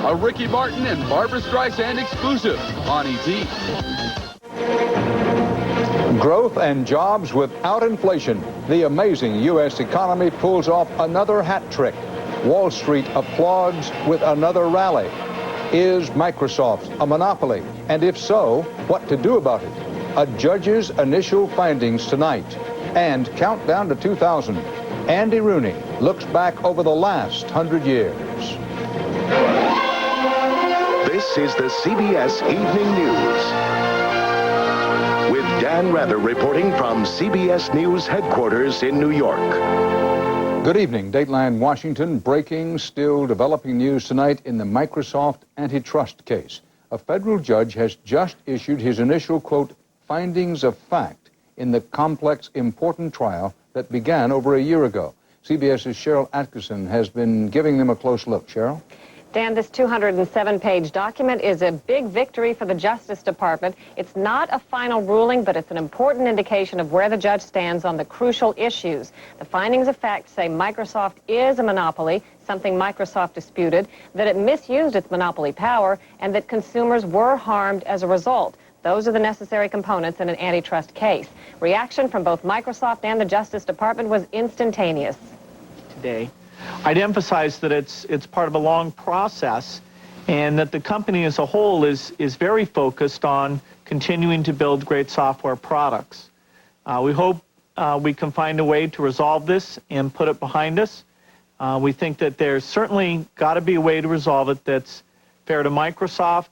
A Ricky Martin and Barbra Streisand exclusive on ET. Growth and jobs without inflation. The amazing U.S. economy pulls off another hat trick. Wall Street applauds with another rally. Is Microsoft a monopoly? And if so, what to do about it? A judge's initial findings tonight. And countdown to 2000. Andy Rooney looks back over the last 100 years. This is the CBS Evening News. With Dan Rather reporting from CBS News headquarters in New York. Good evening, Dateline Washington. Breaking, still developing news tonight in the Microsoft antitrust case. A federal judge has just issued his initial, quote, findings of fact in the complex, important trial that began over a year ago. CBS's Cheryl Atkinson has been giving them a close look. Cheryl? Dan, this 207-page document is a big victory for the Justice Department. It's not a final ruling, but it's an important indication of where the judge stands on the crucial issues. The findings of fact say Microsoft is a monopoly, something Microsoft disputed, that it misused its monopoly power, and that consumers were harmed as a result. Those are the necessary components in an antitrust case. Reaction from both Microsoft and the Justice Department was instantaneous. Today, I'd emphasize that it's part of a long process, and that the company as a whole is very focused on continuing to build great software products. We hope we can find a way to resolve this and put it behind us. We think that there's certainly got to be a way to resolve it that's fair to Microsoft,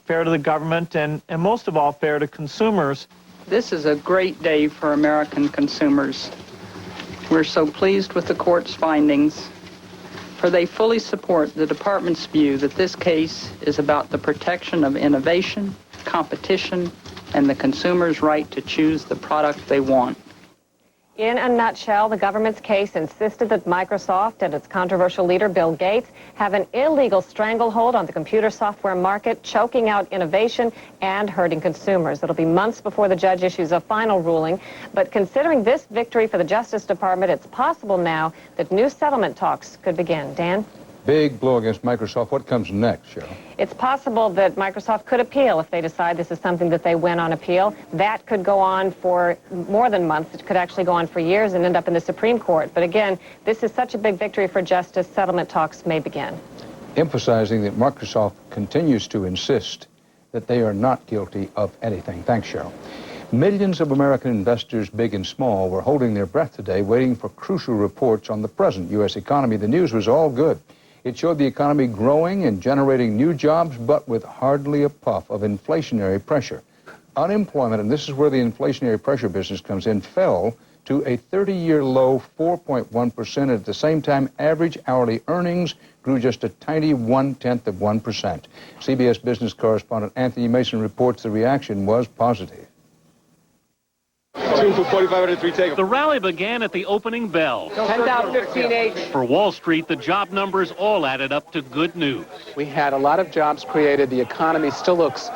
fair to the government, and most of all, fair to consumers. This is a great day for American consumers. We're so pleased with the court's findings, for they fully support the department's view that this case is about the protection of innovation, competition, and the consumer's right to choose the product they want. In a nutshell, the government's case insisted that Microsoft and its controversial leader, Bill Gates, have an illegal stranglehold on the computer software market, choking out innovation and hurting consumers. It'll be months before the judge issues a final ruling. But considering this victory for the Justice Department, it's possible now that new settlement talks could begin. Dan? Big blow against Microsoft. What comes next, Cheryl? It's possible that Microsoft could appeal if they decide this is something that they win on appeal. That could go on for more than months. It could actually go on for years and end up in the Supreme Court. But again, this is such a big victory for justice, settlement talks may begin. Emphasizing that Microsoft continues to insist that they are not guilty of anything. Thanks, Cheryl. Millions of American investors, big and small, were holding their breath today, waiting for crucial reports on the present U.S. economy. The news was all good. It showed the economy growing and generating new jobs, but with hardly a puff of inflationary pressure. Unemployment, and this is where the inflationary pressure business comes in, fell to a 30-year low 4.1%. At the same time, average hourly earnings grew just a tiny 0.1%. CBS business correspondent Anthony Mason reports the reaction was positive. For 45 3 take. The rally began at the opening bell. 10,015H. For Wall Street, the job numbers all added up to good news. We had a lot of jobs created. The economy still looks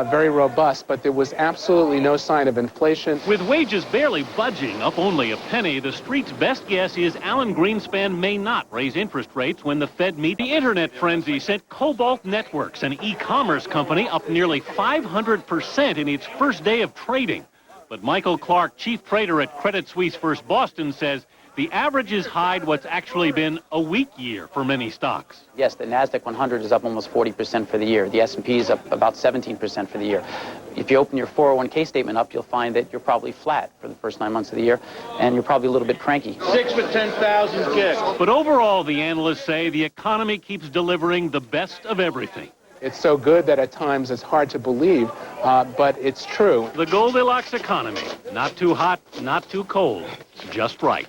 very robust, but there was absolutely no sign of inflation. With wages barely budging, up only a penny, the Street's best guess is Alan Greenspan may not raise interest rates when the Fed meets. The internet frenzy sent Cobalt Networks, an e-commerce company, up nearly 500% in its first day of trading. But Michael Clark, chief trader at Credit Suisse First Boston, says the averages hide what's actually been a weak year for many stocks. Yes, the NASDAQ 100 is up almost 40% for the year. The S&P is up about 17% for the year. If you open your 401k statement up, you'll find that you're probably flat for the first 9 months of the year, and you're probably a little bit cranky. 6 with 10,000 kicks. But overall, the analysts say the economy keeps delivering the best of everything. It's so good that at times it's hard to believe, but it's true. The Goldilocks economy. Not too hot, not too cold. Just right.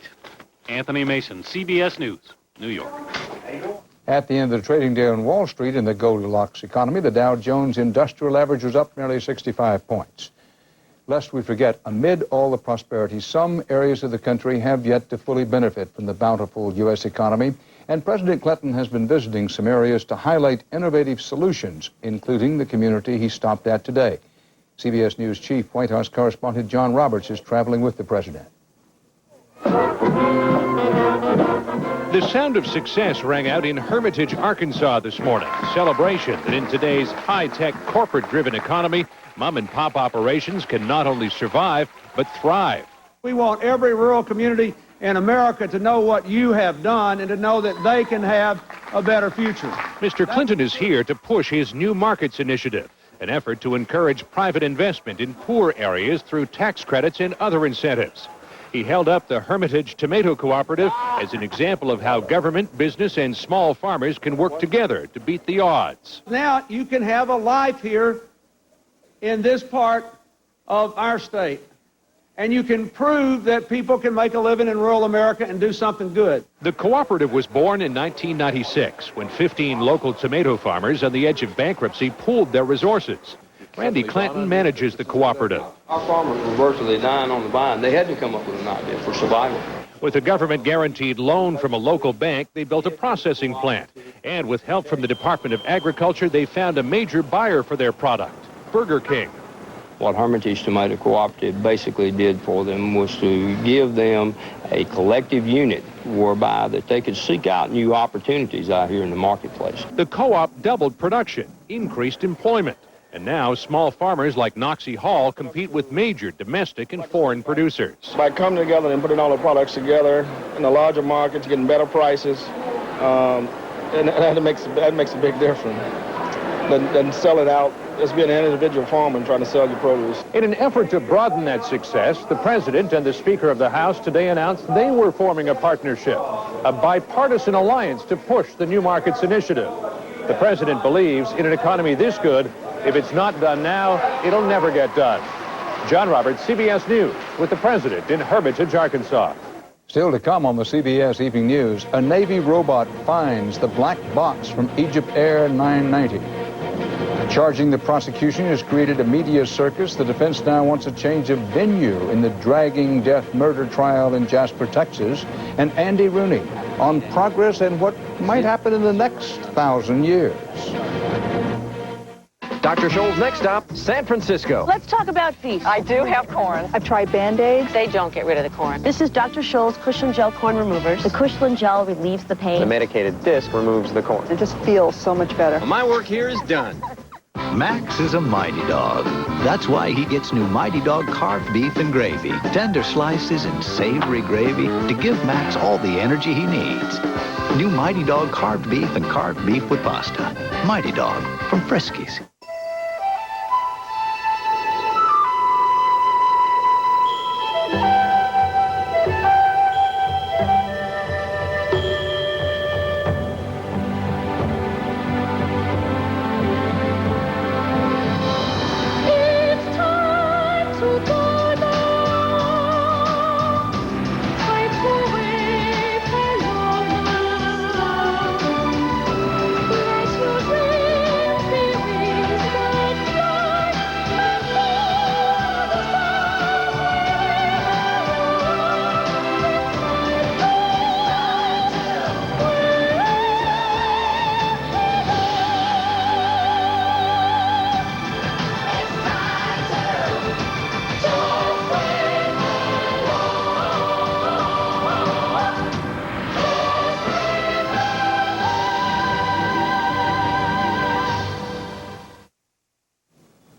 Anthony Mason, CBS News, New York. At the end of the trading day on Wall Street in the Goldilocks economy, the Dow Jones Industrial Average was up nearly 65 points. Lest we forget, amid all the prosperity, some areas of the country have yet to fully benefit from the bountiful U.S. economy. And President Clinton has been visiting some areas to highlight innovative solutions, including the community he stopped at today. CBS News Chief White House correspondent John Roberts is traveling with the president. The sound of success rang out in Hermitage, Arkansas this morning. A celebration that in today's high-tech, corporate-driven economy, mom-and-pop operations can not only survive, but thrive. We want every rural community in America to know what you have done and to know that they can have a better future. Mr. Clinton is here to push his New Markets Initiative, an effort to encourage private investment in poor areas through tax credits and other incentives. He held up the Hermitage Tomato Cooperative as an example of how government, business, and small farmers can work together to beat the odds. Now you can have a life here in this part of our state, and you can prove that people can make a living in rural America and do something good. The cooperative was born in 1996 when 15 local tomato farmers on the edge of bankruptcy pooled their resources. Randy Clanton manages the cooperative. Our farmers were virtually dying on the vine. They had to come up with an idea for survival. With a government-guaranteed loan from a local bank, they built a processing plant. And with help from the Department of Agriculture, they found a major buyer for their product, Burger King. What Hermitage Tomato Cooperative basically did for them was to give them a collective unit whereby that they could seek out new opportunities out here in the marketplace. The co-op doubled production, increased employment. And now small farmers like Noxie Hall compete with major domestic and foreign producers. By coming together and putting all the products together in the larger markets, getting better prices, and that makes a big difference than sell it out as being an individual farmer and trying to sell your produce. In an effort to broaden that success, the President and the Speaker of the House today announced they were forming a partnership, a bipartisan alliance to push the New Markets Initiative. The President believes in an economy this good, if it's not done now, it'll never get done. John Roberts, CBS News, with the President in Hermitage, Arkansas. Still to come on the CBS Evening News, a Navy robot finds the black box from Egypt Air 990. Charging the prosecution has created a media circus. The defense now wants a change of venue in the dragging death murder trial in Jasper, Texas. And Andy Rooney on progress and what might happen in the next 1,000 years. Dr. Scholl's next stop, San Francisco. Let's talk about feast. I do have corn. I've tried Band-Aids. They don't get rid of the corn. This is Dr. Scholl's Cushland Gel Corn Removers. The Cushland Gel relieves the pain. The medicated disc removes the corn. It just feels so much better. Well, my work here is done. Max is a mighty dog. That's why he gets new Mighty Dog carved beef and gravy, tender slices and savory gravy to give Max all the energy he needs. New Mighty Dog carved beef and carved beef with pasta. Mighty Dog from Friskies.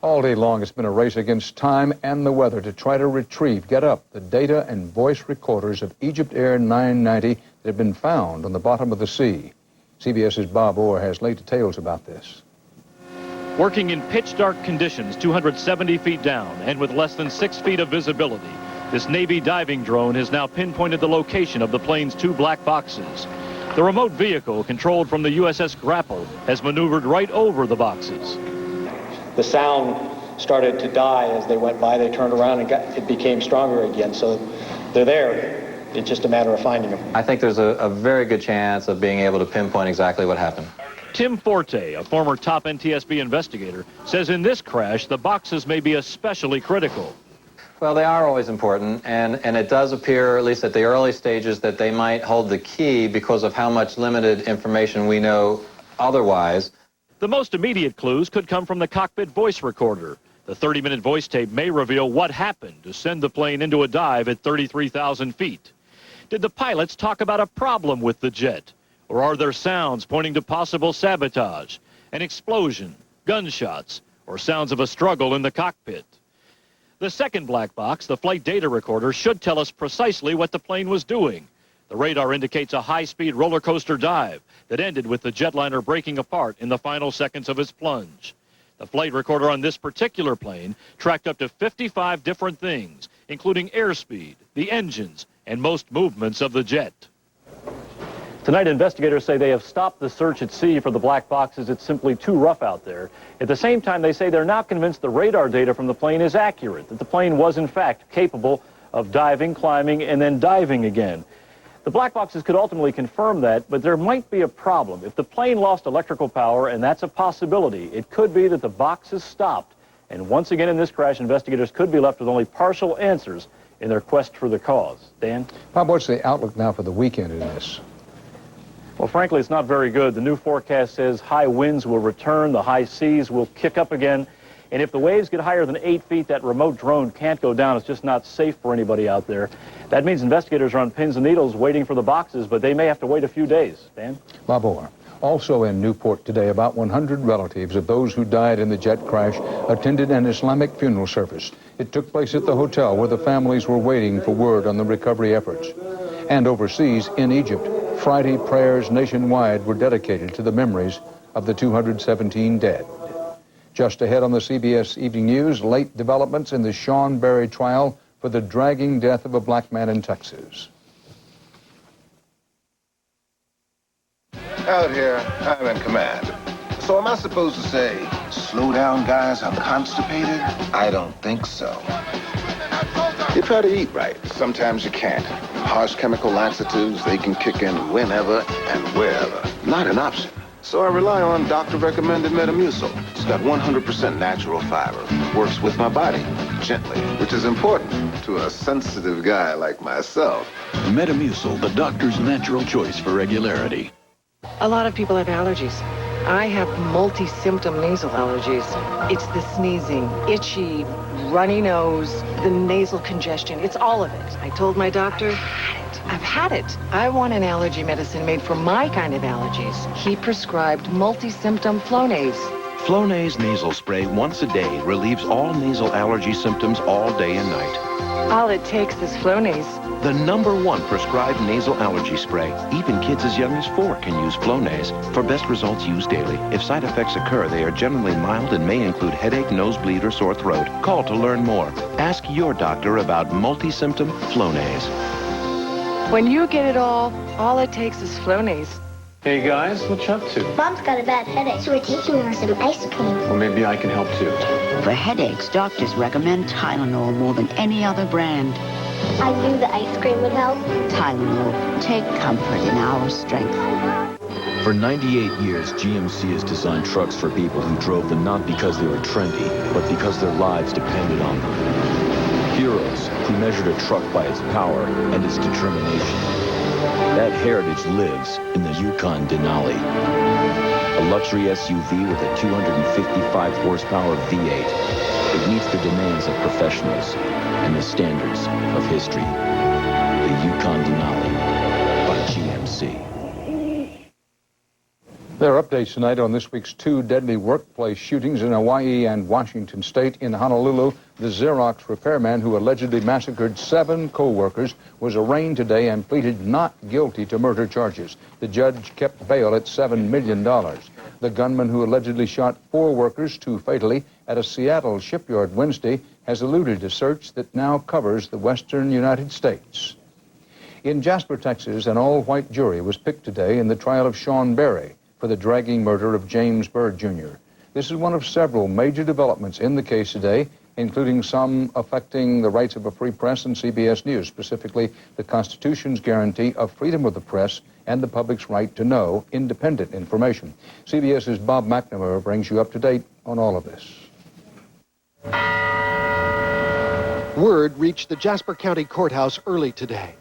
All day long, it's been a race against time and the weather to try to retrieve, get up, the data and voice recorders of Egypt Air 990 that have been found on the bottom of the sea. CBS's Bob Orr has late details about this. Working in pitch-dark conditions, 270 feet down, and with less than 6 feet of visibility, this Navy diving drone has now pinpointed the location of the plane's two black boxes. The remote vehicle, controlled from the USS Grapple, has maneuvered right over the boxes. The sound started to die as they went by. They turned around and it became stronger again. So they're there. It's just a matter of finding them. I think there's a very good chance of being able to pinpoint exactly what happened. Tim Forte, a former top NTSB investigator, says in this crash, the boxes may be especially critical. Well, they are always important, and it does appear, at least at the early stages, that they might hold the key because of how much limited information we know otherwise. The most immediate clues could come from the cockpit voice recorder. The 30-minute voice tape may reveal what happened to send the plane into a dive at 33,000 feet. Did the pilots talk about a problem with the jet? Or are there sounds pointing to possible sabotage, an explosion, gunshots, or sounds of a struggle in the cockpit? The second black box, the flight data recorder, should tell us precisely what the plane was doing. The radar indicates a high-speed roller coaster dive that ended with the jetliner breaking apart in the final seconds of its plunge. The flight recorder on this particular plane tracked up to 55 different things, including airspeed, the engines, and most movements of the jet. Tonight, investigators say they have stopped the search at sea for the black boxes. It's simply too rough out there. At the same time, they say they're now convinced the radar data from the plane is accurate, that the plane was, in fact, capable of diving, climbing, and then diving again. The black boxes could ultimately confirm that, but there might be a problem. If the plane lost electrical power, and that's a possibility, it could be that the boxes stopped. And once again in this crash, investigators could be left with only partial answers in their quest for the cause. Dan? Bob, what's the outlook now for the weekend in this? Well, frankly, it's not very good. The new forecast says high winds will return, the high seas will kick up again, and if the waves get higher than 8 feet, that remote drone can't go down. It's just not safe for anybody out there. That means investigators are on pins and needles waiting for the boxes, but they may have to wait a few days. Dan? Bob Orr. Also in Newport today, about 100 relatives of those who died in the jet crash attended an Islamic funeral service. It took place at the hotel where the families were waiting for word on the recovery efforts. And overseas, in Egypt, Friday prayers nationwide were dedicated to the memories of the 217 dead. Just ahead on the CBS Evening News, late developments in the Sean Berry trial for the dragging death of a black man in Texas. Out here, I'm in command. So am I supposed to say, slow down, guys, I'm constipated? I don't think so. You try to eat right. Sometimes you can't. Harsh chemical laxatives, they can kick in whenever and wherever. Not an option. So I rely on doctor-recommended Metamucil. It's got 100% natural fiber. Works with my body, gently, which is important to a sensitive guy like myself. Metamucil, the doctor's natural choice for regularity. A lot of people have allergies. I have multi-symptom nasal allergies. It's the sneezing, itchy, runny nose, the nasal congestion. It's all of it. I told my doctor, I've had it. I want an allergy medicine made for my kind of allergies. He prescribed multi-symptom Flonase. Flonase nasal spray once a day relieves all nasal allergy symptoms all day and night. All it takes is Flonase. The #1 prescribed nasal allergy spray. Even kids as young as 4 can use Flonase. For best results, use daily. If side effects occur, they are generally mild and may include headache, nosebleed, or sore throat. Call to learn more. Ask your doctor about multi-symptom Flonase. When you get it all it takes is Flonase. Hey guys, what you up to? Mom's got a bad headache, so we're taking her some ice cream. Well, maybe I can help too. For headaches, doctors recommend Tylenol more than any other brand. I knew the ice cream would help. Tylenol, take comfort in our strength. For 98 years, GMC has designed trucks for people who drove them not because they were trendy, but because their lives depended on them. Heroes who measured a truck by its power and its determination. That heritage lives in the Yukon Denali. A luxury SUV with a 255 horsepower V8. It meets the demands of professionals and the standards of history. The Yukon Denali by GMC. There are updates tonight on this week's 2 deadly workplace shootings in Hawaii and Washington State. In Honolulu, the Xerox repairman who allegedly massacred 7 co-workers was arraigned today and pleaded not guilty to murder charges. The judge kept bail at $7 million. The gunman who allegedly shot 4 workers, 2 fatally, at a Seattle shipyard Wednesday has eluded a search that now covers the western United States. In Jasper, Texas, an all-white jury was picked today in the trial of Sean Berry for the dragging murder of James Byrd, Jr. This is one of several major developments in the case today, including some affecting the rights of a free press and CBS News, specifically the Constitution's guarantee of freedom of the press and the public's right to know independent information. CBS's Bob McNamara brings you up to date on all of this. Word reached the Jasper County Courthouse early today.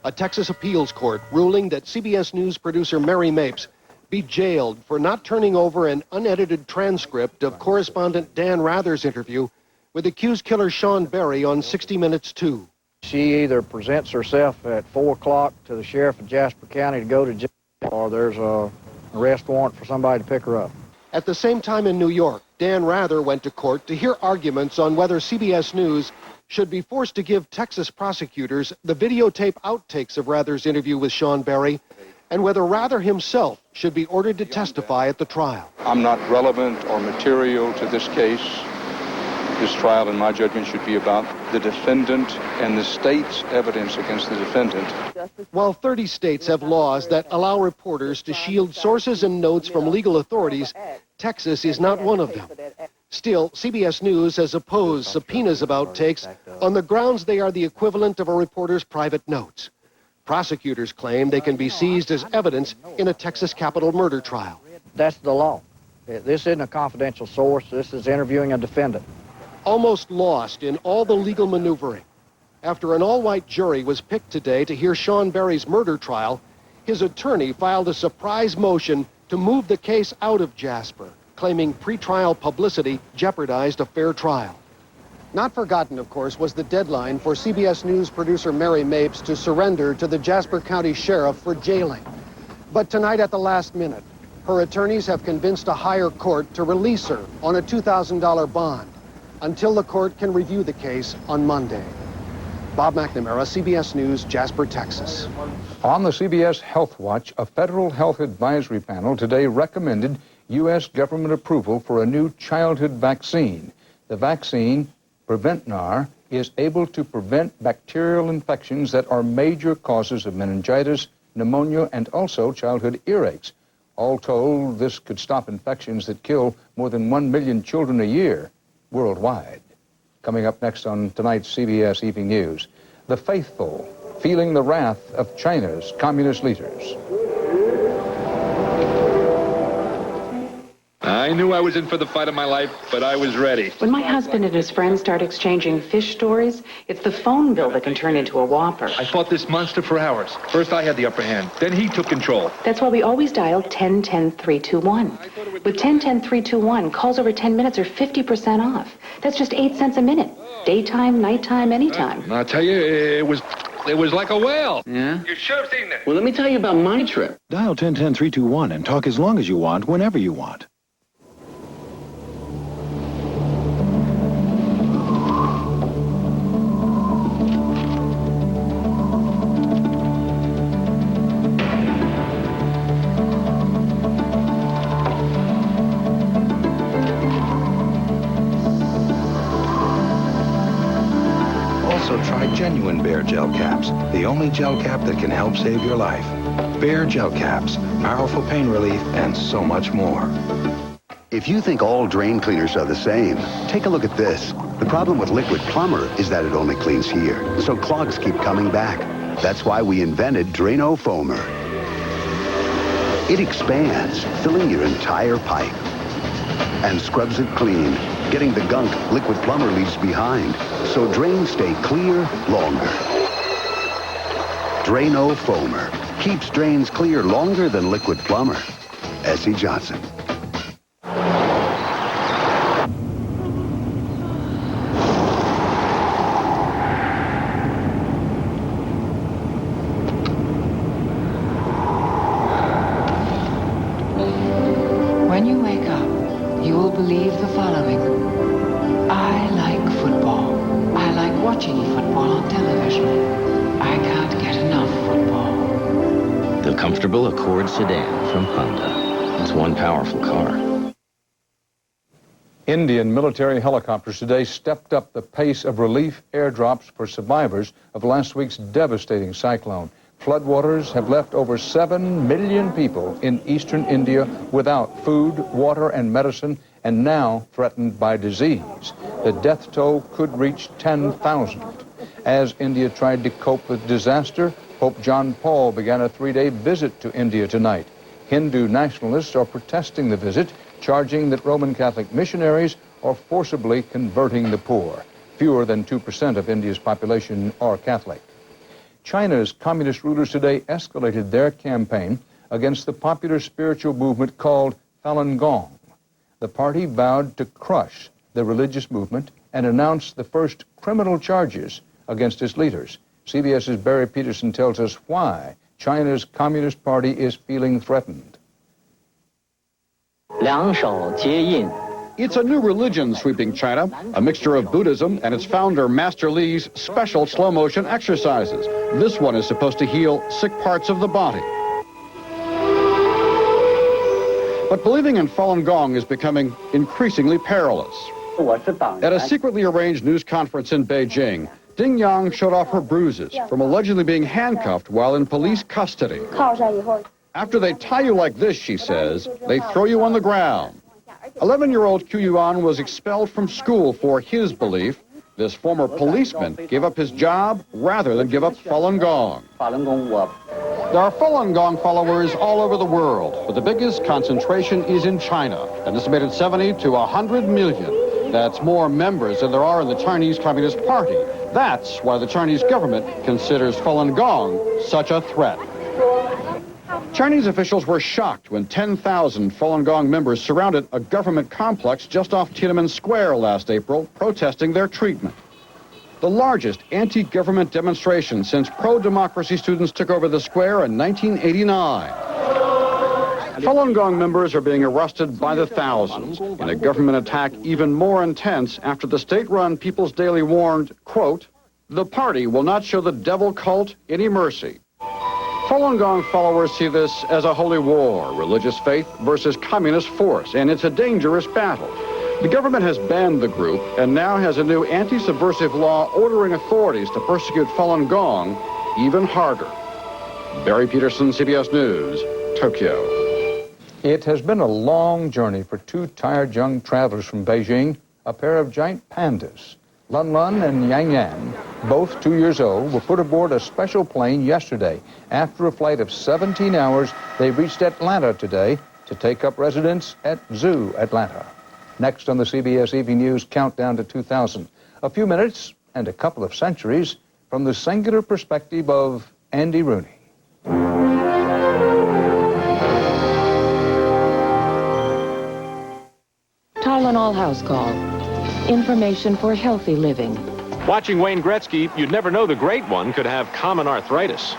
A Texas appeals court ruling that CBS News producer Mary Mapes be jailed for not turning over an unedited transcript of correspondent Dan Rather's interview with accused killer Sean Berry on 60 Minutes 2. She either presents herself at 4 o'clock to the sheriff of Jasper County to go to jail, or there's a arrest warrant for somebody to pick her up. At the same time in New York, Dan Rather went to court to hear arguments on whether CBS News should be forced to give Texas prosecutors the videotape outtakes of Rather's interview with Sean Berry, and whether Rather himself should be ordered to testify at the trial. I'm not relevant or material to this case. This trial, in my judgment, should be about the defendant and the state's evidence against the defendant. While 30 states have laws that allow reporters to shield sources and notes from legal authorities, Texas is not one of them. Still, CBS News has opposed subpoenas of outtakes on the grounds they are the equivalent of a reporter's private notes. Prosecutors claim they can be seized as evidence in a Texas capital murder trial. That's the law. This isn't a confidential source. This is interviewing a defendant. Almost lost in all the legal maneuvering. After an all-white jury was picked today to hear Sean Berry's murder trial, his attorney filed a surprise motion to move the case out of Jasper, claiming pretrial publicity jeopardized a fair trial. Not forgotten, of course, was the deadline for CBS News producer Mary Mapes to surrender to the Jasper County Sheriff for jailing. But tonight at the last minute, her attorneys have convinced a higher court to release her on a $2,000 bond until the court can review the case on Monday. Bob McNamara, CBS News, Jasper, Texas. On the CBS Health Watch, a federal health advisory panel today recommended U.S. government approval for a new childhood vaccine. The vaccine, Preventnar, is able to prevent bacterial infections that are major causes of meningitis, pneumonia, and also childhood earaches. All told, this could stop infections that kill more than 1 million children a year worldwide. Coming up next on tonight's CBS Evening News, the faithful feeling the wrath of China's communist leaders. I knew I was in for the fight of my life, but I was ready. When my husband and his friends start exchanging fish stories, it's the phone bill that can turn into a whopper. I fought this monster for hours. First I had the upper hand, then he took control. That's why we always dial 10-10-321. With 10-10-321, calls over 10 minutes are 50% off. That's just 8 cents a minute. Daytime, nighttime, anytime. I'll tell you, it was like a whale. Yeah? You should have seen it. Well, let me tell you about my trip. Dial 10-10-321 and talk as long as you want, whenever you want. Also try genuine Bear Gel Caps, the only gel cap that can help save your life. Bear Gel Caps, powerful pain relief, and so much more. If you think all drain cleaners are the same, take a look at this. The problem with Liquid Plumber is that it only cleans here, so clogs keep coming back. That's why we invented Drano Foamer. It expands, filling your entire pipe, and scrubs it clean, getting the gunk Liquid Plumber leaves behind, so drains stay clear longer. Drano Foamer keeps drains clear longer than Liquid Plumber. S.E. Johnson. When you wake up, you will believe the following. I like football. I like watching football on television. I can't get enough football. The comfortable Accord sedan from Honda. It's one powerful car. Indian military helicopters today stepped up the pace of relief airdrops for survivors of last week's devastating cyclone. Floodwaters have left over 7 million people in eastern India without food, water, and medicine, and now threatened by disease. The death toll could reach 10,000. As India tried to cope with disaster, Pope John Paul began a 3-day visit to India tonight. Hindu nationalists are protesting the visit, charging that Roman Catholic missionaries are forcibly converting the poor. Fewer than 2% of India's population are Catholic. China's communist rulers today escalated their campaign against the popular spiritual movement called Falun Gong. The party vowed to crush the religious movement and announced the first criminal charges against its leaders. CBS's Barry Peterson tells us why China's Communist Party is feeling threatened. It's a new religion sweeping China, a mixture of Buddhism and its founder, Master Li's special slow-motion exercises. This one is supposed to heal sick parts of the body. But believing in Falun Gong is becoming increasingly perilous. At a secretly arranged news conference in Beijing, Ding Yang showed off her bruises from allegedly being handcuffed while in police custody. After they tie you like this, she says, they throw you on the ground. 11-year-old Q Yuan was expelled from school for his belief. This former policeman gave up his job rather than give up Falun Gong. There are Falun Gong followers all over the world, but the biggest concentration is in China, an estimated 70 to 100 million. That's more members than there are in the Chinese Communist Party. That's why the Chinese government considers Falun Gong such a threat. Chinese officials were shocked when 10,000 Falun Gong members surrounded a government complex just off Tiananmen Square last April, protesting their treatment. The largest anti-government demonstration since pro-democracy students took over the square in 1989. Falun Gong members are being arrested by the thousands in a government attack even more intense after the state-run People's Daily warned, quote, "The party will not show the devil cult any mercy." Falun Gong followers see this as a holy war, religious faith versus communist force, and it's a dangerous battle. The government has banned the group and now has a new anti-subversive law ordering authorities to persecute Falun Gong even harder. Barry Peterson, CBS News, Tokyo. It has been a long journey for two tired young travelers from Beijing, a pair of giant pandas. Lun Lun and Yang Yang, both 2 years old, were put aboard a special plane yesterday. After a flight of 17 hours, they reached Atlanta today to take up residence at Zoo Atlanta. Next on the CBS Evening News Countdown to 2000, a few minutes and a couple of centuries from the singular perspective of Andy Rooney. Tylenol House Call. Information for healthy living. Watching Wayne Gretzky, you'd never know the great one could have common arthritis.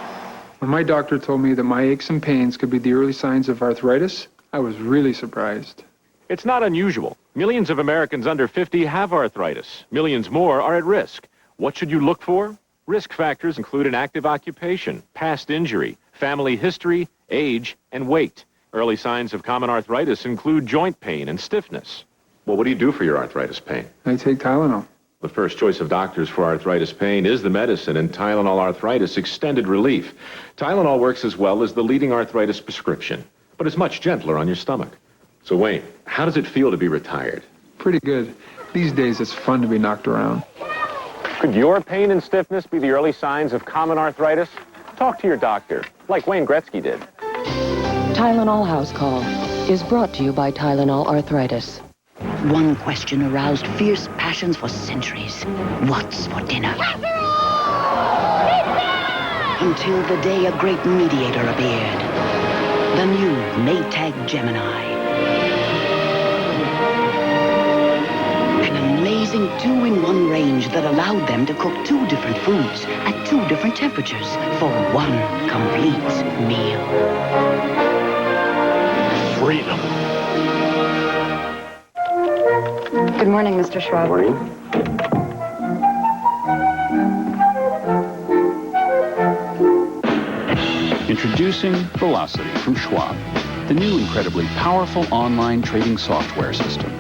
When my doctor told me that my aches and pains could be the early signs of arthritis, I was really surprised. It's not unusual. Millions of Americans under 50 have arthritis. Millions more are at risk. What should you look for? Risk factors include an active occupation, past injury, family history, age, and weight. Early signs of common arthritis include joint pain and stiffness. Well, what do you do for your arthritis pain? I take Tylenol. The first choice of doctors for arthritis pain is the medicine and Tylenol Arthritis Extended Relief. Tylenol works as well as the leading arthritis prescription, but is much gentler on your stomach. So, Wayne, how does it feel to be retired? Pretty good. These days, it's fun to be knocked around. Could your pain and stiffness be the early signs of common arthritis? Talk to your doctor, like Wayne Gretzky did. Tylenol House Call is brought to you by Tylenol Arthritis. One question aroused fierce passions for centuries. What's for dinner? Until the day a great mediator appeared. The new Maytag Gemini. An amazing 2-in-1 range that allowed them to cook 2 different foods at 2 different temperatures for one complete meal. Freedom. Good morning, Mr. Schwab. Introducing Velocity from Schwab, the new incredibly powerful online trading software system.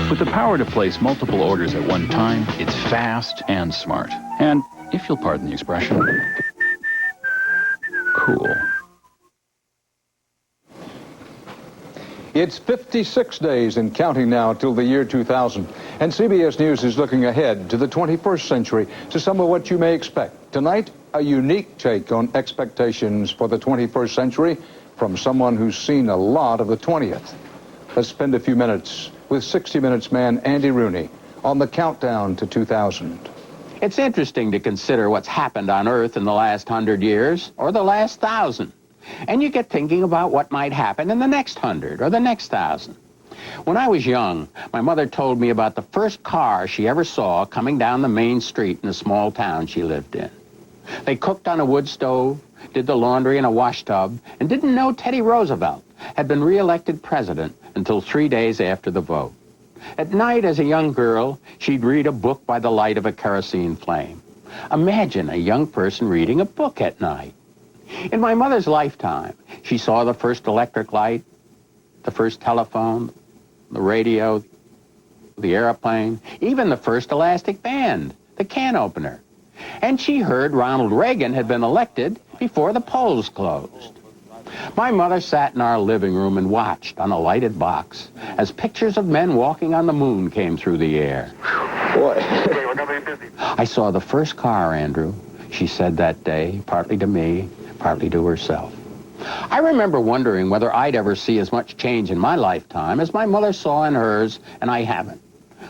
With the power to place multiple orders at one time, it's fast and smart. And, if you'll pardon the expression, cool. It's 56 days and counting now till the year 2000. And CBS News is looking ahead to the 21st century to some of what you may expect. Tonight, a unique take on expectations for the 21st century from someone who's seen a lot of the 20th. Let's spend a few minutes with 60 Minutes man Andy Rooney on the countdown to 2000. It's interesting to consider what's happened on Earth in the last 100 years or the last 1,000. And you get thinking about what might happen in the next 100 or the next 1,000. When I was young, my mother told me about the first car she ever saw coming down the main street in a small town she lived in. They cooked on a wood stove, did the laundry in a wash tub, and didn't know Teddy Roosevelt had been re-elected president until 3 days after the vote. At night, as a young girl, she'd read a book by the light of a kerosene flame. Imagine a young person reading a book at night. In my mother's lifetime, she saw the first electric light, the first telephone, the radio, the airplane, even the first elastic band, the can opener. And she heard Ronald Reagan had been elected before the polls closed. My mother sat in our living room and watched on a lighted box as pictures of men walking on the moon came through the air. Boy. I saw the first car, Andrew, she said that day, partly to me, partly to herself. I remember wondering whether I'd ever see as much change in my lifetime as my mother saw in hers, and I haven't.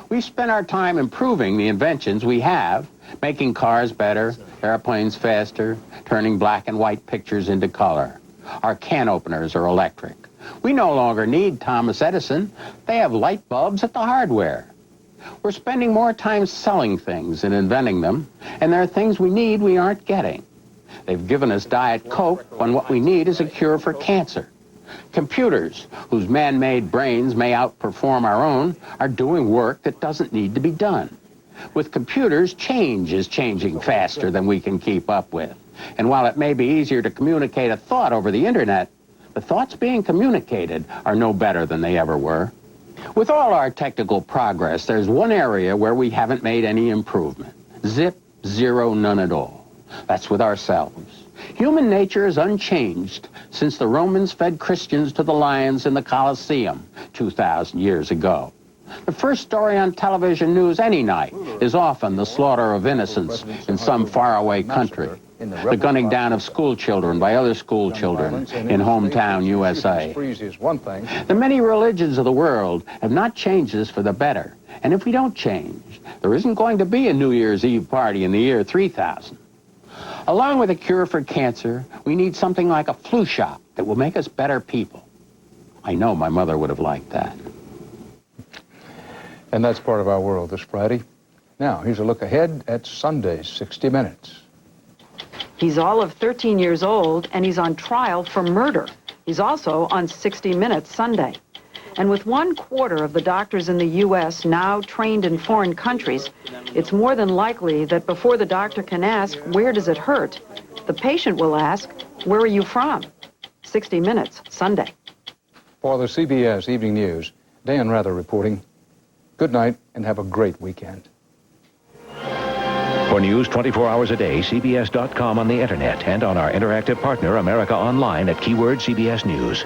We've spent our time improving the inventions we have, making cars better, airplanes faster, turning black and white pictures into color. Our can openers are electric. We no longer need Thomas Edison. They have light bulbs at the hardware. We're spending more time selling things than inventing them, and there are things we need we aren't getting. They've given us Diet Coke when what we need is a cure for cancer. Computers, whose man-made brains may outperform our own, are doing work that doesn't need to be done. With computers, change is changing faster than we can keep up with. And while it may be easier to communicate a thought over the internet, the thoughts being communicated are no better than they ever were. With all our technical progress, there's one area where we haven't made any improvement. Zip, zero, none at all. That's with ourselves. Human nature is unchanged since the Romans fed Christians to the lions in the Colosseum 2,000 years ago. The first story on television news any night is often the slaughter of innocents in some faraway country, the gunning down of school children by other school children in hometown USA. The many religions of the world have not changed this for the better, and if we don't change, there isn't going to be a New Year's Eve party in the year 3000. Along with a cure for cancer, we need something like a flu shot that will make us better people. I know my mother would have liked that. And that's part of our world this Friday. Now, here's a look ahead at Sunday's 60 Minutes. He's all of 13 years old, and he's on trial for murder. He's also on 60 Minutes Sunday. And with 1/4 of the doctors in the U.S. now trained in foreign countries, it's more than likely that before the doctor can ask, where does it hurt, the patient will ask, where are you from? 60 Minutes Sunday. For the CBS Evening News, Dan Rather reporting. Good night and have a great weekend. For news 24 hours a day, CBS.com on the internet and on our interactive partner, America Online, at keyword CBS News.